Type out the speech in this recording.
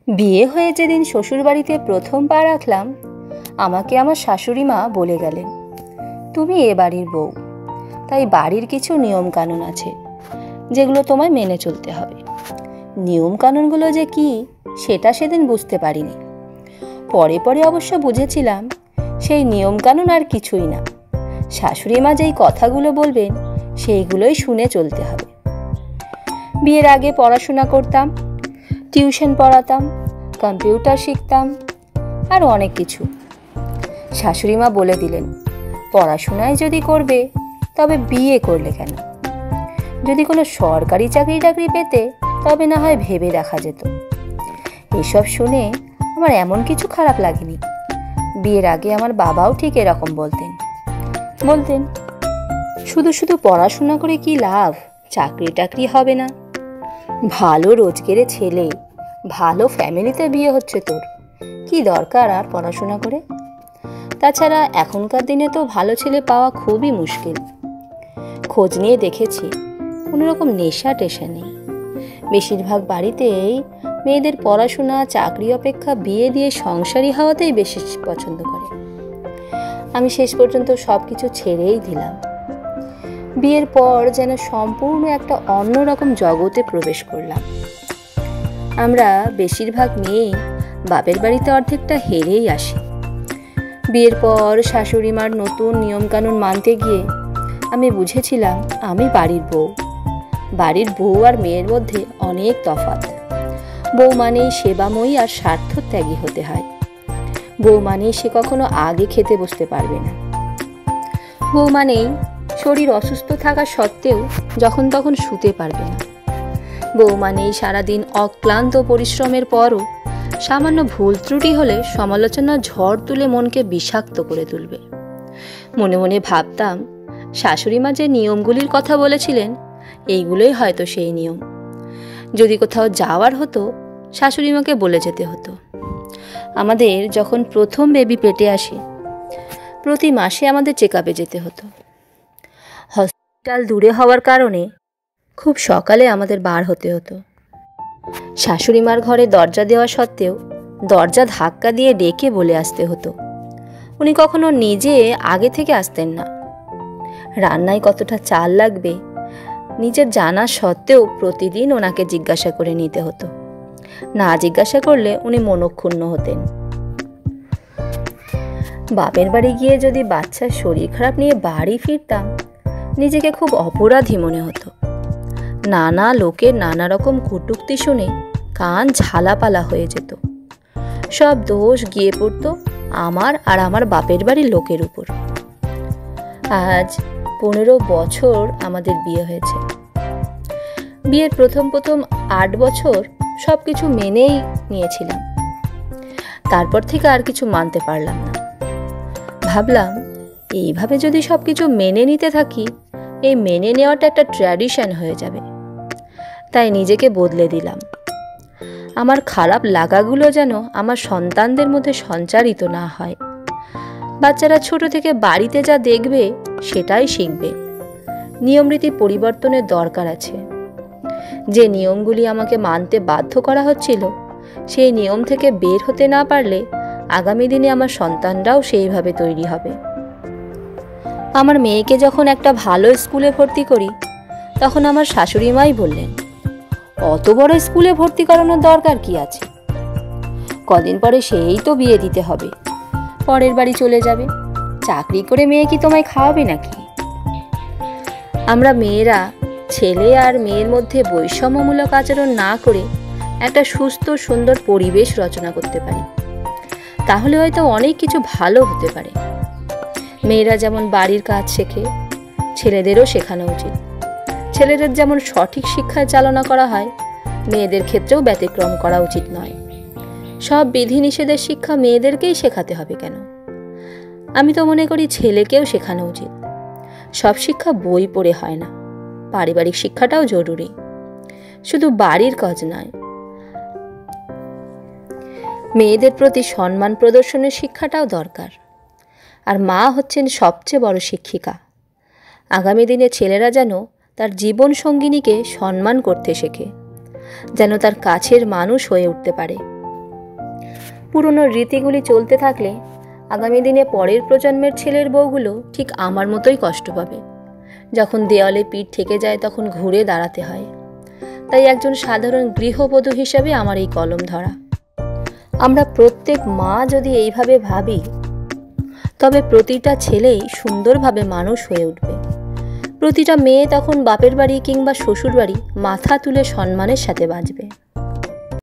বিয়ে হয়ে যেদিন শ্বশুরবাড়িতে প্রথম পা রাখলাম, আমাকে আমার শাশুড়ি মা বলে গেলেন, তুমি এ বাড়ির বউ, তাই বাড়ির কিছু নিয়ম কানুন আছে যেগুলো তোমায় মেনে চলতে হবে। নিয়ম কানুনগুলো যে কি সেটা সেদিন বুঝতে পারিনি। পরে পরে অবশ্য বুঝেছিলাম সেই নিয়ম কানুন আর কিছুই না, শাশুড়ি মা যেই কথাগুলো বলবেন সেইগুলোই শুনে চলতে হবে। বিয়ের আগে পড়াশোনা করতাম, টিউশন পড়াতাম, কম্পিউটার শিখতাম, আর অনেক কিছু। শাশুড়ি মা বলে দিলেন, পড়াশোনায় যদি করবে তবে বিয়ে করলে কেন? যদি কোনো সরকারি চাকরি পেতে তবে না হয় ভেবে দেখা যেত। এসব শুনে আমার এমন কিছু খারাপ লাগেনি। বিয়ের আগে আমার বাবাও ঠিক এরকম বলতেন শুধু শুধু পড়াশোনা করে কি লাভ, চাকরি হবে না। ভালো রোজগারের ছেলে, ভালো ফ্যামিলিতে বিয়ে হচ্ছে, তোর কি দরকার আর পড়াশোনা করে? তাছাড়া এখনকার দিনে তো ভালো ছেলে পাওয়া খুবই মুশকিল। খোঁজ নিয়ে দেখেছি কোনোরকম নেশা টেশা নেই। বেশিরভাগ বাড়িতেই মেয়েদের পড়াশোনা চাকরি অপেক্ষা বিয়ে দিয়ে সংসারী হওয়াতেই বেশি পছন্দ করে। আমি শেষ পর্যন্ত সব কিছু ছেড়েই দিলাম। বিয়ের পর যেন সম্পূর্ণ একটা অন্যরকম জগতে প্রবেশ করলাম। আমরা বেশিরভাগ মেয়েই বাপের বাড়িতে অর্ধেকটা হেরেই আসি। বিয়ের পর শাশুড়ি মার নতুন নিয়মকানুন মানতে গিয়ে আমি বুঝেছিলাম আমি বাড়ির বউ আর মেয়ের মধ্যে অনেক তফাৎ। বউ মানেই সেবাময়ী আর স্বার্থত্যাগী হতে হয়। বউ মানেই সে কখনো আগে খেতে বসতে পারবে না। বউ মানেই শরীর অসুস্থ থাকা সত্ত্বেও যখন তখন শুতে পারবে না। বউ মানেই সারাদিন অক্লান্ত পরিশ্রমের পরও সামান্য ভুল ত্রুটি হলে সমালোচনা ঝড় তুলে মনকে বিষাক্ত করে তুলবে। মনে মনে ভাবতাম, শাশুড়ি মা যে নিয়মগুলির কথা বলেছিলেন এইগুলোই হয়তো সেই নিয়ম। যদি কোথাও যাওয়ার হতো শাশুড়ি মাকে বলে যেতে হতো। আমাদের যখন প্রথম বেবি পেটে আসে প্রতি মাসে আমাদের চেকআপে যেতে হতো। হসপিটাল দূরে হওয়ার কারণে খুব সকালে আমাদের বার হতে হতো। শাশুড়ি মার ঘরে দরজা দেওয়া সত্ত্বেও দরজা ধাক্কা দিয়ে ডেকে বলে আসতে হতো। উনি কখনো নিজে আগে থেকে আসতেন না। রান্নায় কতটা চাল লাগবে নিজের জানা সত্ত্বেও প্রতিদিন ওনাকে জিজ্ঞাসা করে নিতে হতো। না জিজ্ঞাসা করলে উনি মনক্ষুণ্ণ হতেন। বাপের বাড়ি গিয়ে যদি বাচ্চার শরীর খারাপ নিয়ে বাড়ি ফিরতাম নিজেকে খুব অপরাধী মনে হতো। নানা লোকের নানা রকম কটূক্তি শুনে কান ঝালাপালা হয়ে যেত। সব দোষ গিয়ে পড়তো আমার আর আমার বাপের বাড়ির লোকের উপর। আজ 15 বছর আমাদের বিয়ে হয়েছে। বিয়ের প্রথম 8 বছর সব কিছু মেনেই নিয়েছিলাম। তারপর থেকে আর কিছু মানতে পারলাম না। ভাবলাম এইভাবে যদি সব কিছু মেনে নিতে থাকি এই মেনে নেওয়াটা একটা ট্র্যাডিশন হয়ে যাবে। তাই নিজেকে বদলে দিলাম। আমার খারাপ লাগাগুলো যেন আমার সন্তানদের মধ্যে সঞ্চারিত না হয়। বাচ্চারা ছোট থেকে বাড়িতে যা দেখবে সেটাই শিখবে। নিয়মরীতি পরিবর্তনের দরকার আছে। যে নিয়মগুলি আমাকে মানতে বাধ্য করা হচ্ছিল সেই নিয়ম থেকে বের হতে না পারলে আগামী দিনে আমার সন্তানরাও সেইভাবে তৈরি হবে। আমার মেয়েকে যখন একটা ভালো স্কুলে ভর্তি করি তখন আমার শাশুড়ি মাই বললেন, অত বড় স্কুলে ভর্তি করানোর দরকার কি আছে? কদিন পরে সেই তো বিয়ে দিতে হবে, পরের বাড়ি চলে যাবে। চাকরি করে মেয়ে কি তোমায় খাওয়াবে নাকি? আমরা মেয়েরা ছেলে আর মেয়ের মধ্যে বৈষম্যমূলক আচরণ না করে একটা সুস্থ সুন্দর পরিবেশ রচনা করতে পারি। তাহলে হয়তো অনেক কিছু ভালো হতে পারে। মেয়েরা যেমন বাড়ির কাজ শেখে ছেলেদেরও শেখানো উচিত। ছেলেদের যেমন সঠিক শিক্ষায় চালনা করা হয় মেয়েদের ক্ষেত্রেও ব্যতিক্রম করা উচিত নয়। সব বিধিনিষেধের শিক্ষা মেয়েদেরকেই শেখাতে হবে কেন? আমি তো মনে করি ছেলেকেও শেখানো উচিত। সব শিক্ষা বই পড়ে হয় না, পারিবারিক শিক্ষাটাও জরুরি। শুধু বাড়ির কাজ নয়, মেয়েদের প্রতি সম্মান প্রদর্শনের শিক্ষাটাও দরকার। আর মা হচ্ছেন সবচেয়ে বড় শিক্ষিকা। আগামী দিনে ছেলেরা যেন তার জীবন সঙ্গিনীকে সম্মান করতে শেখে, যেন তার কাছের মানুষ হয়ে উঠতে পারে। পুরনো রীতিগুলি চলতে থাকলে আগামী দিনে পরের প্রজন্মের ছেলের বউগুলো ঠিক আমার মতোই কষ্ট পাবে। যখন দেওয়ালে পিঠ ঠেকে যায় তখন ঘুরে দাঁড়াতে হয়। তাই একজন সাধারণ গৃহবধূ হিসাবে আমার এই কলম ধরা। আমরা প্রত্যেক মা যদি এইভাবে ভাবি, তবে প্রতিটা ছেলেই সুন্দরভাবে মানুষ হয়ে উঠবে। প্রতিটা মেয়ে তখন বাপের বাড়ি কিংবা শ্বশুর বাড়ি মাথা তুলে সম্মানের সাথে বাঁচবে।